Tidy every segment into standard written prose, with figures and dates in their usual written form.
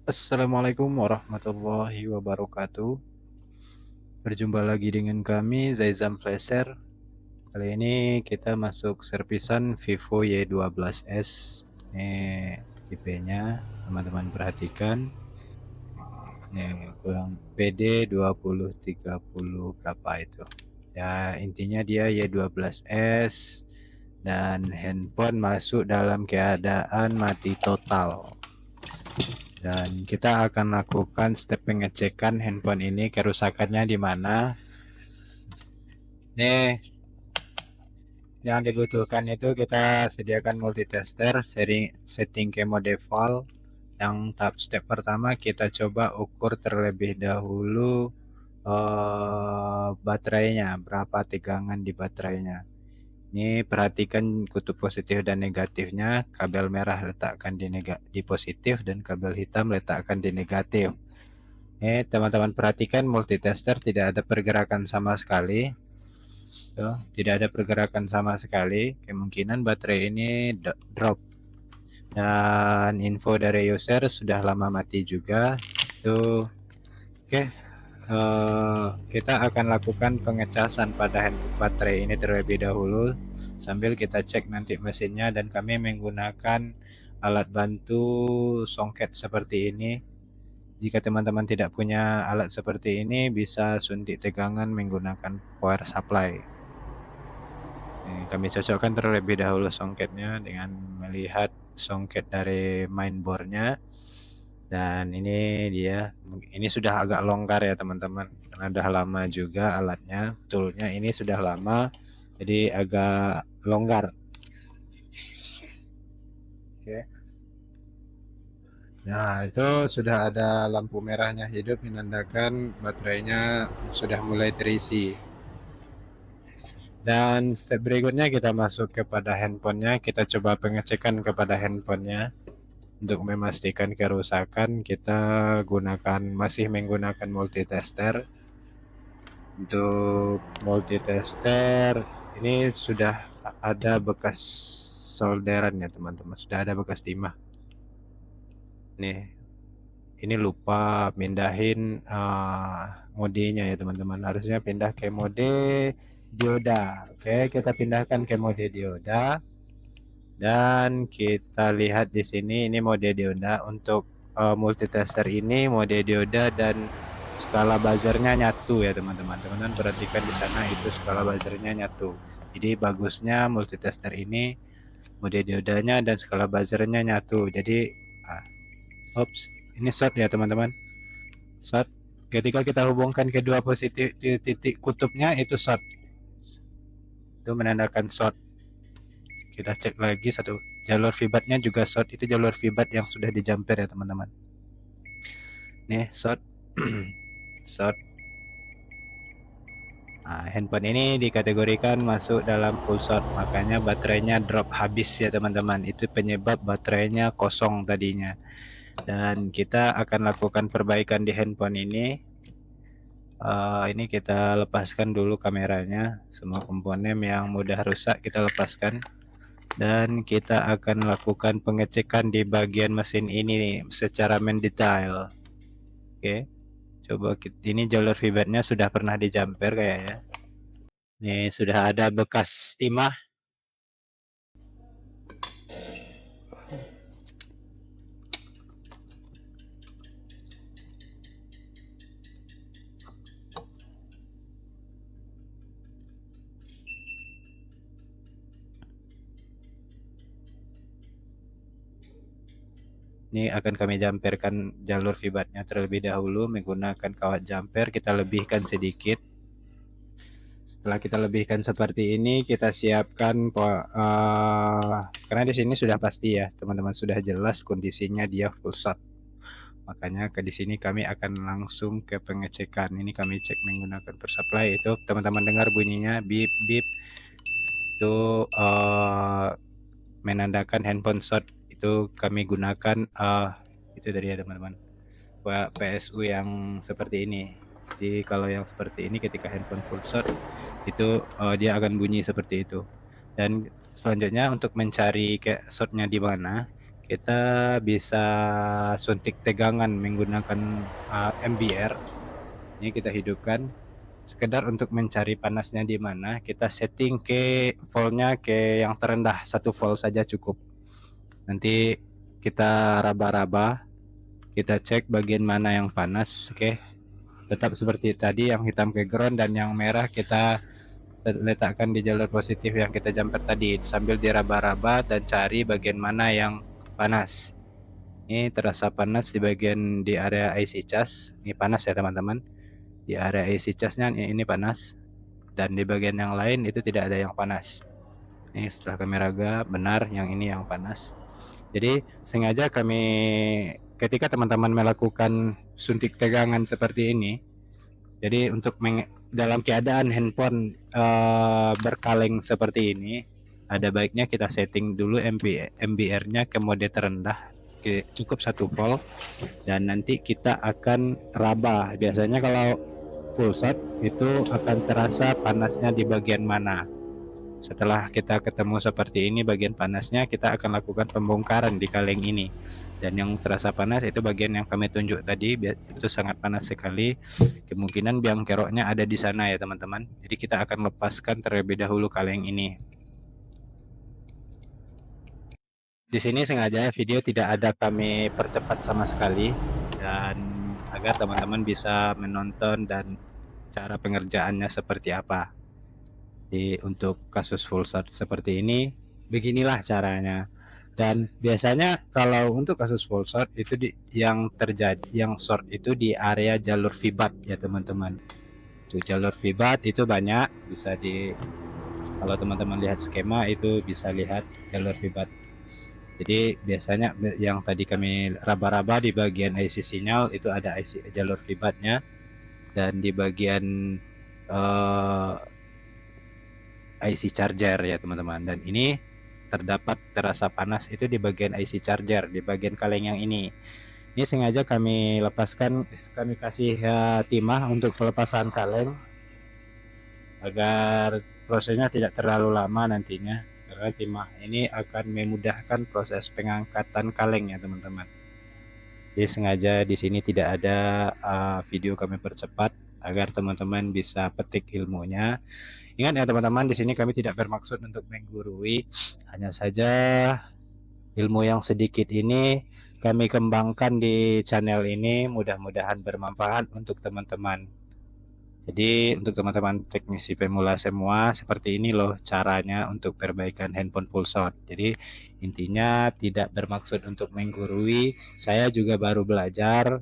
Assalamualaikum warahmatullahi wabarakatuh. Berjumpa lagi dengan kami Zaizam Flasher. Kali ini kita masuk servisan Vivo Y12s. Ini tipenya, teman-teman perhatikan. Ini kurang PD 2030 berapa itu. Ya, intinya dia Y12s dan handphone masuk dalam keadaan mati total. Dan kita akan lakukan step pengecekan handphone ini kerusakannya di mana. Nih, yang dibutuhkan itu kita sediakan multitester, setting camo default. Yang tahap step pertama kita coba ukur terlebih dahulu baterainya, berapa tegangan di baterainya. Ini perhatikan kutub positif dan negatifnya, kabel merah letakkan di positif dan kabel hitam letakkan di negatif. Teman-teman perhatikan multitester tidak ada pergerakan sama sekali. Tuh, tidak ada pergerakan sama sekali. Kemungkinan baterai ini drop. Dan info dari user sudah lama mati juga. Tuh, oke. Kita akan lakukan pengecasan pada baterai ini terlebih dahulu sambil kita cek nanti mesinnya, dan kami menggunakan alat bantu songket seperti ini. Jika teman-teman tidak punya alat seperti ini, bisa suntik tegangan menggunakan power supply. Kami cocokkan terlebih dahulu songketnya dengan melihat songket dari mainboardnya. Dan ini dia, ini sudah agak longgar ya teman-teman, karena udah lama juga alatnya, toolnya ini sudah lama, jadi agak longgar. Oke. Nah, itu sudah ada lampu merahnya hidup, menandakan baterainya sudah mulai terisi. Dan step berikutnya kita masuk kepada handphonenya. Kita coba pengecekan kepada handphonenya. Untuk memastikan kerusakan, kita masih menggunakan multitester. Untuk multitester ini sudah ada bekas solderan ya teman-teman, sudah ada bekas timah. Nih, ini lupa pindahin modenya ya teman-teman. Harusnya pindah ke mode dioda. Oke, kita pindahkan ke mode dioda. Dan kita lihat di sini, ini mode dioda. Untuk multitester ini mode dioda dan skala buzzernya nyatu ya teman-teman. Teman-teman perhatikan di sana, itu skala buzzernya nyatu. Jadi bagusnya multitester ini mode diodanya dan skala buzzernya nyatu. Jadi ini short ya teman-teman. Short. Ketika kita hubungkan kedua positif titik kutubnya, itu short. Itu menandakan short. Kita cek lagi satu, jalur vibatnya juga short. Itu jalur vibat yang sudah dijamper ya teman-teman. Nih short. Short. Nah, handphone ini dikategorikan masuk dalam full short, makanya baterainya drop habis ya teman-teman. Itu penyebab baterainya kosong tadinya. Dan kita akan lakukan perbaikan di handphone ini. Ini kita lepaskan dulu kameranya, semua komponen yang mudah rusak kita lepaskan. Dan kita akan lakukan pengecekan di bagian mesin ini secara mendetail. Oke, coba ini jalur fibernya sudah pernah dijamper kayaknya. Nih sudah ada bekas timah. Ini akan kami jamperkan jalur fibernya terlebih dahulu menggunakan kawat jumper. Kita lebihkan sedikit. Setelah kita lebihkan seperti ini, kita siapkan karena di sini sudah pasti ya teman-teman, sudah jelas kondisinya dia full shot. Makanya di sini kami akan langsung ke pengecekan. Ini kami cek menggunakan power supply. Itu teman-teman dengar bunyinya bip bip, itu menandakan handphone short. Itu kami gunakan itu dari ya teman-teman, PSU yang seperti ini. Jadi kalau yang seperti ini ketika handphone full shot itu dia akan bunyi seperti itu. Dan selanjutnya untuk mencari ke shotnya di mana, kita bisa suntik tegangan menggunakan MBR. Ini kita hidupkan sekedar untuk mencari panasnya di mana. Kita setting ke voltnya ke yang terendah, 1 volt saja cukup. Nanti kita raba-raba, kita cek bagian mana yang panas. Oke, tetap seperti tadi, yang hitam ke ground dan yang merah kita letakkan di jalur positif yang kita jumper tadi, sambil diraba-raba dan cari bagian mana yang panas. Ini terasa panas di bagian di area IC cas. Ini panas ya teman-teman. Di area IC casnya ini panas, dan di bagian yang lain itu tidak ada yang panas. Ini setelah kami raga, benar yang ini yang panas. Jadi sengaja kami, ketika teman-teman melakukan suntik tegangan seperti ini, jadi untuk dalam keadaan handphone berkaleng seperti ini, ada baiknya kita setting dulu MBR-nya ke mode terendah, cukup 1 volt, dan nanti kita akan raba. Biasanya kalau full shot itu akan terasa panasnya di bagian mana. Setelah kita ketemu seperti ini bagian panasnya, kita akan lakukan pembongkaran di kaleng ini. Dan yang terasa panas itu bagian yang kami tunjuk tadi, itu sangat panas sekali. Kemungkinan biang keroknya ada di sana ya teman-teman. Jadi kita akan lepaskan terlebih dahulu kaleng ini. Di sini sengaja video tidak ada kami percepat sama sekali, dan agar teman-teman bisa menonton dan cara pengerjaannya seperti apa. Jadi untuk kasus full shot seperti ini, beginilah caranya. Dan biasanya kalau untuk kasus full short itu yang terjadi, yang short itu di area jalur vibat ya teman-teman. Untuk jalur vibat itu banyak, bisa kalau teman-teman lihat skema itu bisa lihat jalur vibat. Jadi biasanya yang tadi kami raba-raba di bagian IC sinyal itu ada IC jalur vibatnya, dan di bagian IC charger ya teman-teman. Dan ini terdapat terasa panas itu di bagian IC charger, di bagian kaleng yang ini. Ini sengaja kami lepaskan, kami kasih timah untuk pelepasan kaleng agar prosesnya tidak terlalu lama nantinya, karena timah ini akan memudahkan proses pengangkatan kaleng ya teman-teman. Jadi sengaja di sini tidak ada video kami percepat agar teman-teman bisa petik ilmunya. Ingat ya teman-teman, di sini kami tidak bermaksud untuk menggurui, hanya saja ilmu yang sedikit ini kami kembangkan di channel ini, mudah-mudahan bermanfaat untuk teman-teman. Jadi untuk teman-teman teknisi pemula semua, seperti ini loh caranya untuk perbaikan handphone full shot. Jadi intinya tidak bermaksud untuk menggurui, saya juga baru belajar.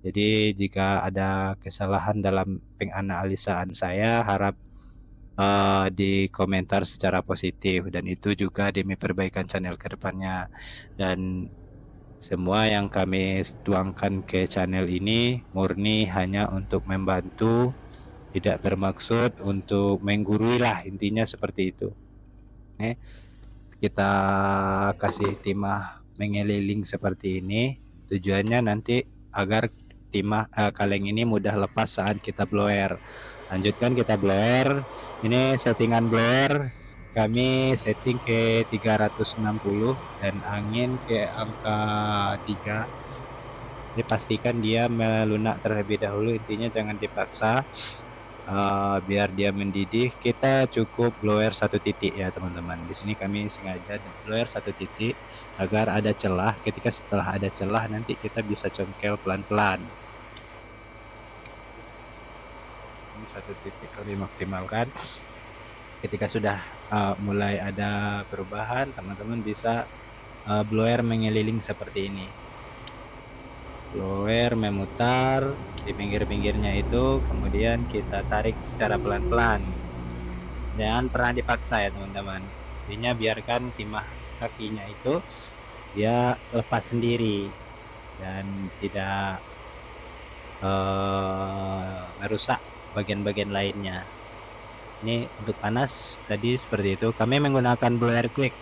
Jadi jika ada kesalahan dalam penganalisaan saya, harap di komentar secara positif, dan itu juga demi perbaikan channel ke depannya. Dan semua yang kami tuangkan ke channel ini murni hanya untuk membantu, tidak bermaksud untuk menggurui lah, intinya seperti itu. Kita kasih timah mengeliling seperti ini, tujuannya nanti agar timah kaleng ini mudah lepas saat kita blower. Lanjutkan kita blower. Ini settingan blower kami setting ke 360 dan angin ke angka 3. Dipastikan dia melunak terlebih dahulu, intinya jangan dipaksa. Biar dia mendidih, kita cukup blower 1 titik ya teman-teman. Di sini kami sengaja blower 1 titik agar ada celah. Ketika setelah ada celah nanti kita bisa congkel pelan-pelan. Ini 1 titik kami maksimalkan. Ketika sudah mulai ada perubahan, teman-teman bisa blower mengeliling seperti ini. Blower memutar di pinggir-pinggirnya itu, kemudian kita tarik secara pelan-pelan, jangan pernah dipaksa ya teman-teman. Intinya biarkan timah kakinya itu dia lepas sendiri dan tidak merusak bagian-bagian lainnya. Ini untuk panas tadi seperti itu, kami menggunakan blower quick.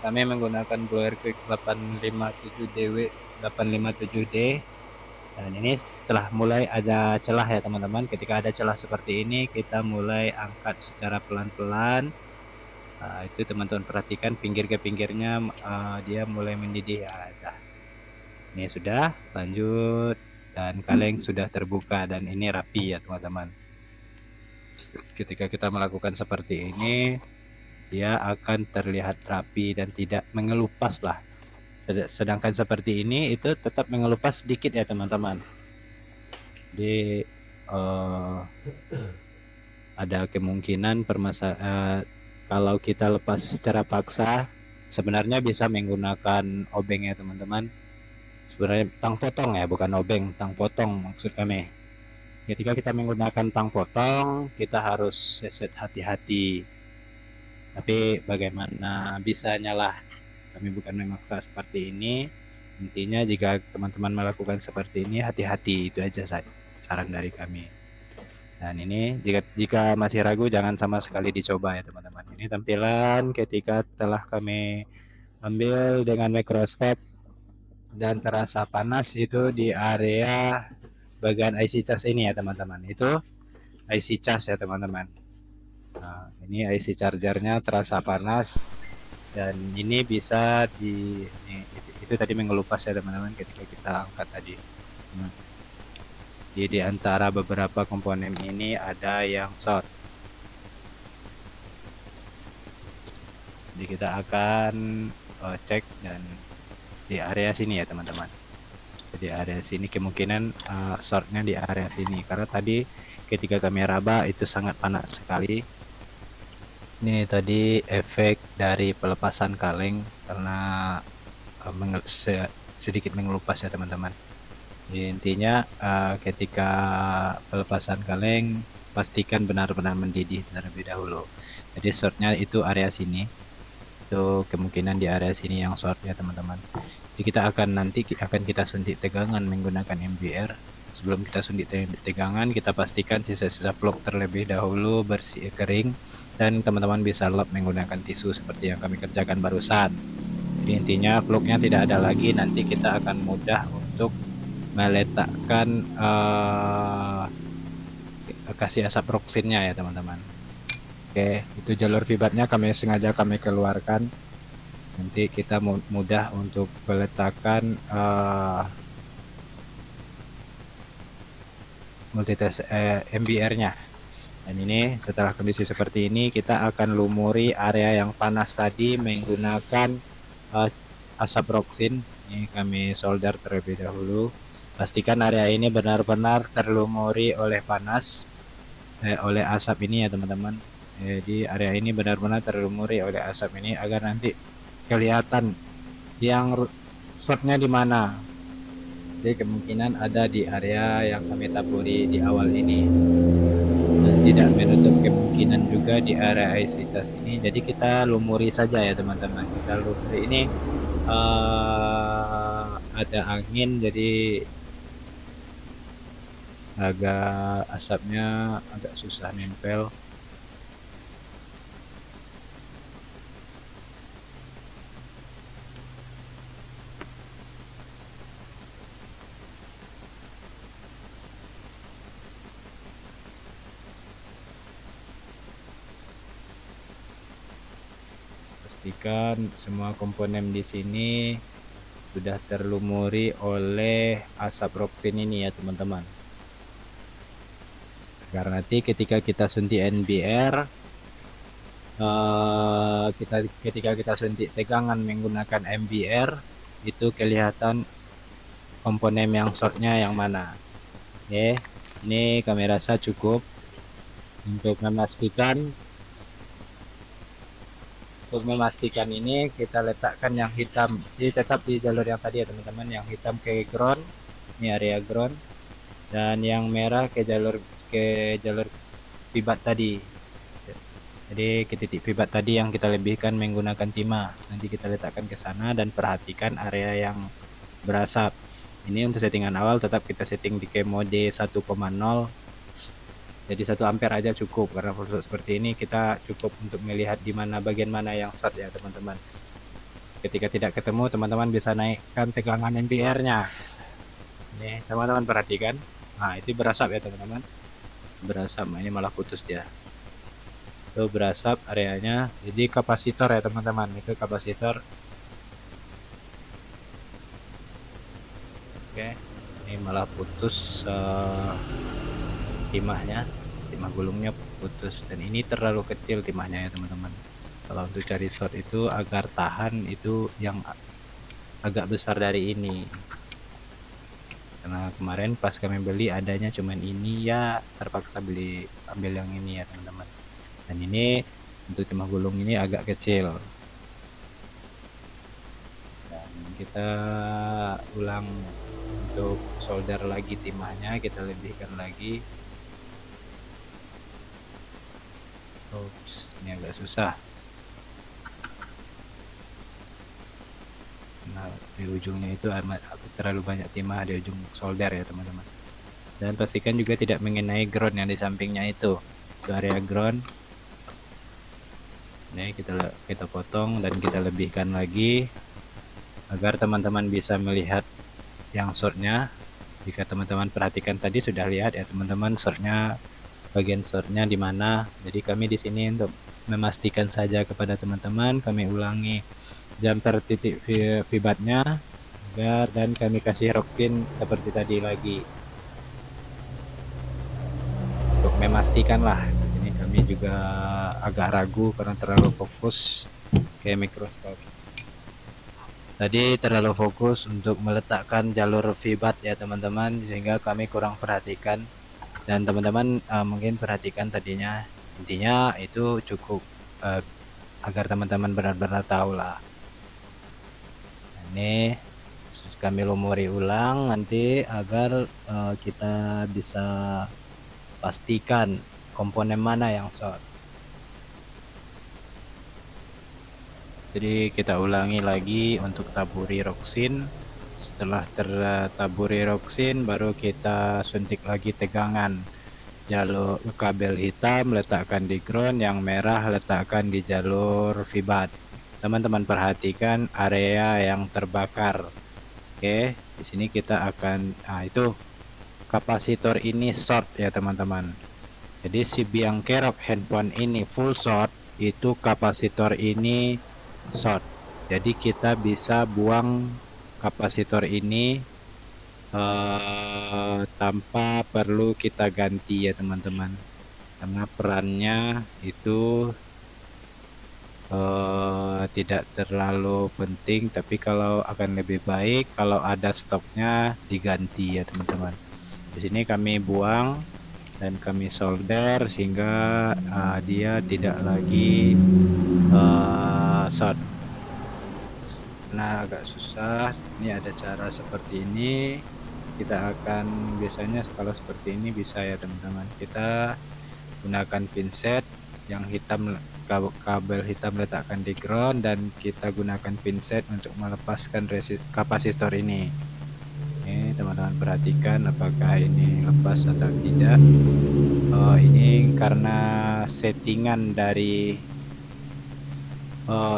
Kami menggunakan blower quick 857DW 857D. Dan ini setelah mulai ada celah ya teman-teman. Ketika ada celah seperti ini, kita mulai angkat secara pelan-pelan Itu teman-teman perhatikan pinggir ke pinggirnya dia mulai mendidih. Ini sudah lanjut dan kaleng sudah terbuka dan ini rapi ya teman-teman. Ketika kita melakukan seperti ini, dia akan terlihat rapi dan tidak mengelupas lah. Sedangkan seperti ini itu tetap mengelupas sedikit ya teman-teman. Jadi ada kemungkinan kalau kita lepas secara paksa, sebenarnya bisa menggunakan obeng ya teman-teman. Sebenarnya tang potong ya, bukan obeng, tang potong maksud kami. Ketika kita menggunakan tang potong, kita harus seset hati-hati. Tapi bagaimana bisanya lah, kami bukan memaksa seperti ini. Intinya jika teman-teman melakukan seperti ini, hati-hati, itu aja saran dari kami. Dan ini jika masih ragu, jangan sama sekali dicoba ya teman-teman. Ini tampilan ketika telah kami ambil dengan mikroskop dan terasa panas itu di area bagian IC cas ini ya teman-teman. Itu IC cas ya teman-teman. Nah, ini IC chargernya terasa panas dan ini bisa itu tadi mengelupas ya teman-teman ketika kita angkat tadi. Jadi di antara beberapa komponen ini ada yang short. Jadi kita akan cek dan di area sini ya teman-teman. Jadi area sini kemungkinan shortnya di area sini karena tadi ketika kami raba itu sangat panas sekali. Ini tadi efek dari pelepasan kaleng karena sedikit mengelupas ya teman-teman. Intinya ketika pelepasan kaleng pastikan benar-benar mendidih terlebih dahulu. Jadi shortnya itu area sini, itu kemungkinan di area sini yang short ya teman-teman. Jadi kita akan kita suntik tegangan menggunakan MBR. Sebelum kita suntik tegangan, kita pastikan sisa-sisa vlog terlebih dahulu bersih kering dan teman-teman bisa lap menggunakan tisu seperti yang kami kerjakan barusan. Jadi intinya vlognya tidak ada lagi, nanti kita akan mudah untuk meletakkan kasih asap roksinnya ya teman-teman. Oke, itu jalur fibatnya sengaja kami keluarkan. Nanti kita mudah untuk meletakkan multitest MBR-nya. Dan ini setelah kondisi seperti ini kita akan lumuri area yang panas tadi menggunakan asap roksin. Ini kami solder terlebih dahulu. Pastikan area ini benar-benar terlumuri oleh oleh asap ini ya teman-teman. Jadi area ini benar-benar terlumuri oleh asap ini agar nanti kelihatan yang shortnya di mana. Jadi kemungkinan ada di area yang kami taburi di awal ini dan tidak menutup kemungkinan juga di area IC cas ini. Jadi kita lumuri saja ya teman-teman. Kita lumuri ini ada angin jadi agak asapnya agak susah nempel. Pastikan semua komponen di sini sudah terlumuri oleh asap roksin ini ya teman-teman. Karena nanti ketika kita suntik NBR, ketika kita suntik tegangan menggunakan MBR, itu kelihatan komponen yang shortnya yang mana. Oke, ini kami rasa cukup untuk memastikan. Untuk memastikan ini kita letakkan yang hitam, jadi tetap di jalur yang tadi ya teman-teman, yang hitam ke ground, ini area ground, dan yang merah ke jalur pibat tadi. Jadi ke titik pibat tadi yang kita lebihkan menggunakan timah, nanti kita letakkan ke sana dan perhatikan area yang berasap. Ini untuk settingan awal tetap kita setting di mode 1,0. Jadi 1 ampere aja cukup karena untuk seperti ini kita cukup untuk melihat di mana bagian mana yang short ya teman-teman. Ketika tidak ketemu teman-teman bisa naikkan tegangan MBR-nya. Nih teman-teman perhatikan. Nah itu berasap ya teman-teman. Berasap, ini malah putus dia. Itu berasap areanya. Jadi kapasitor ya teman-teman, itu kapasitor. Oke, ini malah putus timahnya, timah gulungnya putus, dan ini terlalu kecil timahnya ya teman-teman. Kalau untuk cari short itu agar tahan itu yang agak besar dari ini, karena kemarin pas kami beli adanya cuman ini ya, terpaksa ambil yang ini ya teman-teman. Dan ini untuk timah gulung ini agak kecil, dan kita ulang untuk solder lagi timahnya, kita lebihkan lagi. Oops, ini agak susah. Nah, di ujungnya itu terlalu banyak timah di ujung solder ya teman-teman. Dan pastikan juga tidak mengenai ground yang di sampingnya itu area ground. Ini kita potong dan kita lebihkan lagi agar teman-teman bisa melihat yang shortnya. Jika teman-teman perhatikan tadi sudah lihat ya teman-teman, shortnya, bagian shortnya di mana. Jadi kami di sini untuk memastikan saja kepada teman-teman, kami ulangi jumper titik vibatnya agar, dan kami kasih rockfin seperti tadi lagi untuk memastikan lah. Di sini kami juga agak ragu karena terlalu fokus ke Microsoft. Tadi terlalu fokus untuk meletakkan jalur vibat ya teman-teman, sehingga kami kurang perhatikan. Dan teman-teman mungkin perhatikan tadinya, intinya itu cukup agar teman-teman benar-benar tahu lah. Ini kami lumuri ulang nanti agar kita bisa pastikan komponen mana yang short. Jadi kita ulangi lagi untuk taburi roksin. Setelah tertaburi roksin, baru kita suntik lagi tegangan. Jalur kabel hitam letakkan di ground, yang merah letakkan di jalur vibat. Teman-teman perhatikan area yang terbakar. Oke, di sini kita akan, itu kapasitor ini short ya teman-teman. Jadi si biang kerok handphone ini full short, itu kapasitor ini short. Jadi kita bisa buang kapasitor ini tanpa perlu kita ganti ya teman-teman, karena perannya itu tidak terlalu penting, tapi kalau akan lebih baik kalau ada stoknya diganti ya teman-teman. Di sini kami buang dan kami solder sehingga dia tidak lagi short. Nah, agak susah. Ini ada cara seperti ini. Kita akan biasanya kalau seperti ini bisa ya teman-teman. Kita gunakan pinset yang hitam, kabel hitam letakkan di ground, dan kita gunakan pinset untuk melepaskan kapasitor ini. Ini teman-teman perhatikan apakah ini lepas atau tidak. Ini karena settingan dari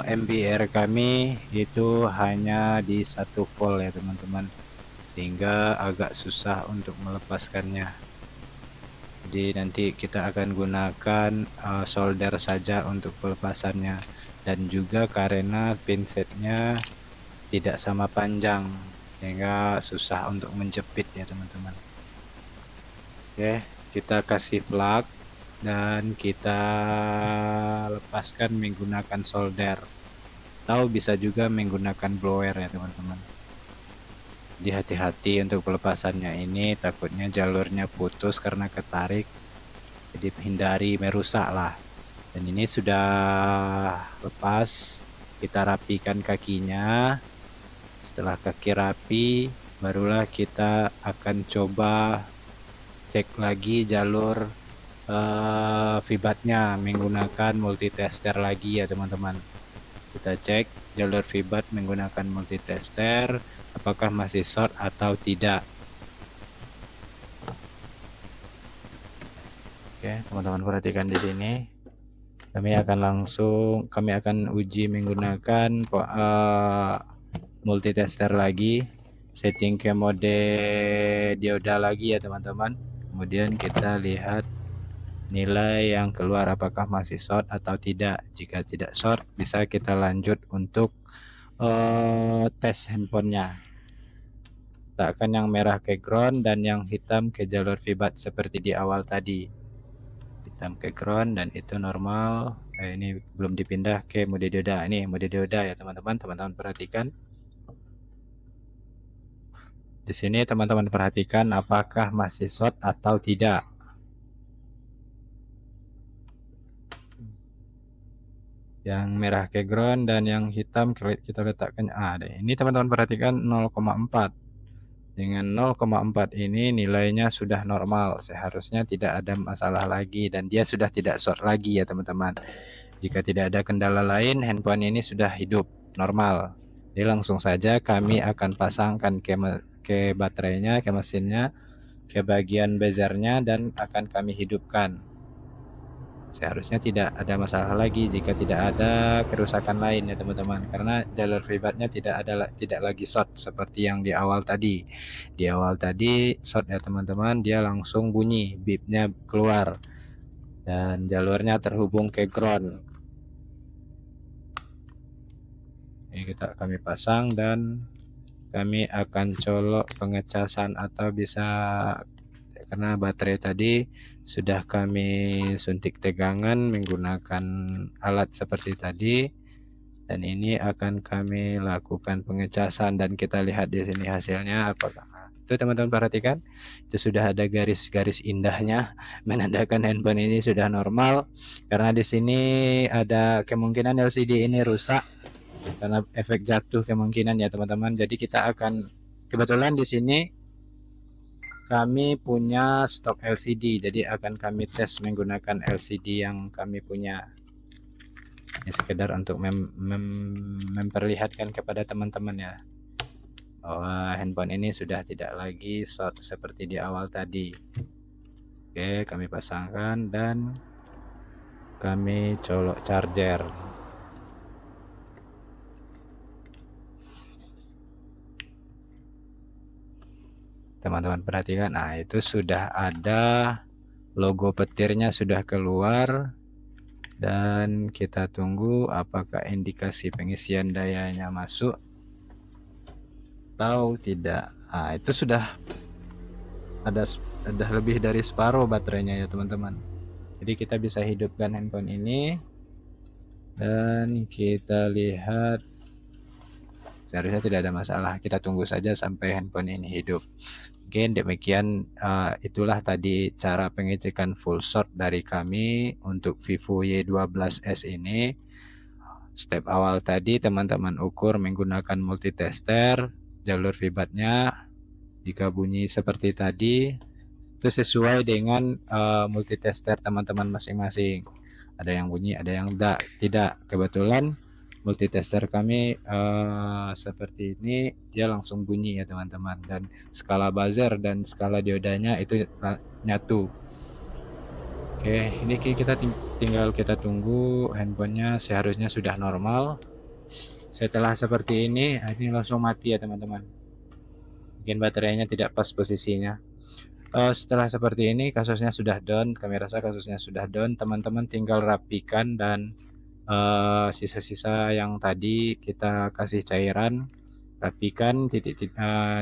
MBR kami itu hanya di 1 volt ya teman-teman, sehingga agak susah untuk melepaskannya. Jadi nanti kita akan gunakan solder saja untuk pelepasannya, dan juga karena pinsetnya tidak sama panjang sehingga susah untuk menjepit ya teman-teman. Oke, kita kasih plug dan kita lepaskan menggunakan solder, atau bisa juga menggunakan blower ya teman-teman. Jadi hati-hati untuk pelepasannya ini, takutnya jalurnya putus karena ketarik, jadi hindari merusak lah. Dan ini sudah lepas, kita rapikan kakinya. Setelah kaki rapi, barulah kita akan coba cek lagi jalur vibatnya menggunakan multitester lagi ya teman-teman. Kita cek jalur vibat menggunakan multitester apakah masih short atau tidak. Oke, teman-teman perhatikan di sini. Kami akan uji menggunakan multitester lagi. Setting ke mode dioda lagi ya teman-teman. Kemudian kita lihat nilai yang keluar apakah masih short atau tidak. Jika tidak short, bisa kita lanjut untuk tes handphonenya. Letakkan yang merah ke ground dan yang hitam ke jalur VBAT seperti di awal tadi. Hitam ke ground dan itu normal. Ini belum dipindah ke mode dioda. Ini mode dioda ya teman-teman. Teman-teman perhatikan. Di sini teman-teman perhatikan apakah masih short atau tidak. Yang merah ke ground dan yang hitam kita letakkan ini teman-teman perhatikan 0,4. Dengan 0,4 ini nilainya sudah normal, seharusnya tidak ada masalah lagi dan dia sudah tidak short lagi ya teman-teman. Jika tidak ada kendala lain, handphone ini sudah hidup normal. Jadi langsung saja kami akan pasangkan ke baterainya, ke mesinnya, ke bagian bezernya dan akan kami hidupkan. Seharusnya tidak ada masalah lagi jika tidak ada kerusakan lain ya teman-teman, karena jalur VBAT-nya tidak lagi short seperti yang di awal tadi. Di awal tadi short ya teman-teman, dia langsung bunyi, bipnya keluar dan jalurnya terhubung ke ground. Ini kami pasang dan kami akan colok pengecasan atau bisa, karena baterai tadi sudah kami suntik tegangan menggunakan alat seperti tadi, dan ini akan kami lakukan pengecasan dan kita lihat di sini hasilnya apakah itu teman-teman perhatikan, itu sudah ada garis-garis indahnya menandakan handphone ini sudah normal, karena di sini ada kemungkinan LCD ini rusak karena efek jatuh kemungkinan ya teman-teman. Jadi kita akan, kebetulan di sini kami punya stok LCD, jadi akan kami tes menggunakan LCD yang kami punya. Ini sekedar untuk memperlihatkan kepada teman-teman ya, bahwa handphone ini sudah tidak lagi short seperti di awal tadi. Oke, kami pasangkan dan kami colok charger. Teman-teman perhatikan, nah itu sudah ada logo petirnya sudah keluar dan kita tunggu apakah indikasi pengisian dayanya masuk atau tidak. Nah itu sudah ada lebih dari separuh baterainya ya teman-teman. Jadi kita bisa hidupkan handphone ini dan kita lihat seharusnya tidak ada masalah. Kita tunggu saja sampai handphone ini hidup. Mungkin demikian, itulah tadi cara pengecekan full short dari kami untuk Vivo Y12s ini. Step awal tadi teman-teman ukur menggunakan multitester, jalur VBAT-nya jika bunyi seperti tadi itu sesuai dengan multitester teman-teman masing-masing. Ada yang bunyi, ada yang tidak. Kebetulan multitester kami seperti ini, dia langsung bunyi ya teman-teman, dan skala buzzer dan skala diodanya itu nyatu. Oke, ini kita tinggal kita tunggu handphonenya, seharusnya sudah normal. Setelah seperti ini langsung mati ya teman-teman, mungkin baterainya tidak pas posisinya. Setelah seperti ini kasusnya sudah down, kami rasa kasusnya sudah down. Teman-teman tinggal rapikan dan sisa-sisa yang tadi kita kasih cairan, rapikan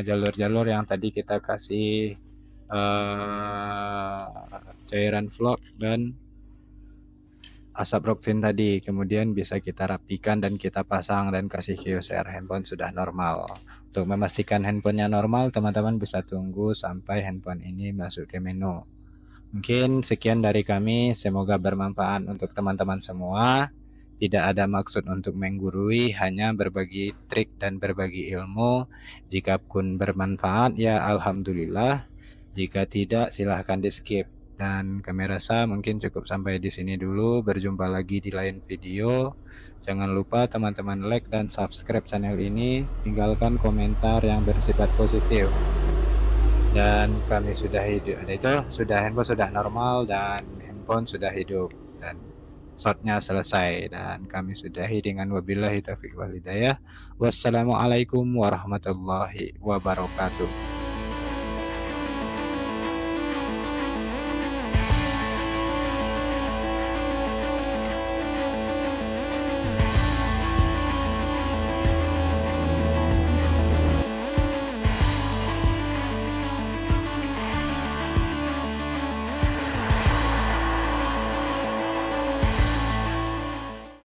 jalur-jalur yang tadi kita kasih cairan vlog dan asap rockfin tadi, kemudian bisa kita rapikan dan kita pasang dan kasih QCR. Handphone sudah normal. Untuk memastikan handphonenya normal, teman-teman bisa tunggu sampai handphone ini masuk ke menu. Mungkin sekian dari kami, semoga bermanfaat untuk teman-teman semua. Tidak ada maksud untuk menggurui, hanya berbagi trik dan berbagi ilmu. Jika pun bermanfaat ya alhamdulillah, jika tidak silahkan di skip. Dan kami rasa mungkin cukup sampai di sini dulu. Berjumpa lagi di lain video. Jangan lupa teman-teman like dan subscribe channel ini. Tinggalkan komentar yang bersifat positif. Dan kami sudah hidup. Handphone sudah normal dan handphone sudah hidup dan shortnya selesai. Dan kami sudahi dengan wabillahi taufiq wal hidayah. Wassalamualaikum warahmatullahi wabarakatuh.